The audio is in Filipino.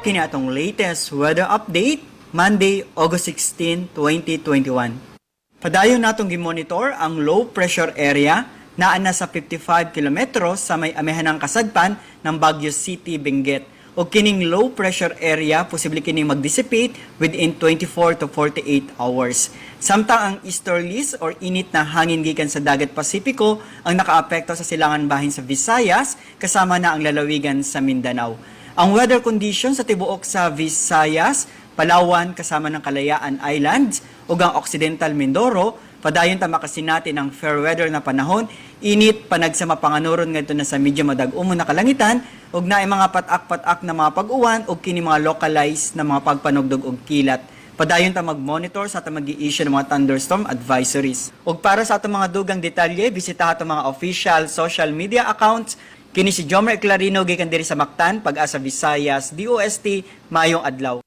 Kini atong latest weather update, Monday, August 16, 2021. Padayon natong gimonitor ang low pressure area na ana sa 55 kilometro sa may amihanang kasadpan ng Baguio City, Benguet. O kining low pressure area, posible kining mag-dissipate within 24 to 48 hours. Samtang ang Easterlies or init na hangin gikan sa dagat Pasipiko ang nakaapekto sa silangan bahin sa Visayas kasama na ang lalawigan sa Mindanao. Ang weather conditions sa tibuok sa Visayas, Palawan kasama ng Kalayaan Islands ug ang Occidental Mindoro, padayon ta makasinati ng fair weather na panahon, init panagsama panganuron ngadto na sa medyo madag-umon na kalangitan ug naay mga patak-patak na mga pag-uwan ug kini mga localized na mga pagpanugdog og kilat. Padayon ta mag-monitor sa atong mag-i-issue ng mga thunderstorm advisories. Ug para sa atong mga dugang detalye, bisita atong mga official social media accounts. Kini si Jomer Clarino gikan diri sa Mactan, Pag-asa Visayas, DOST, Mayong Adlaw.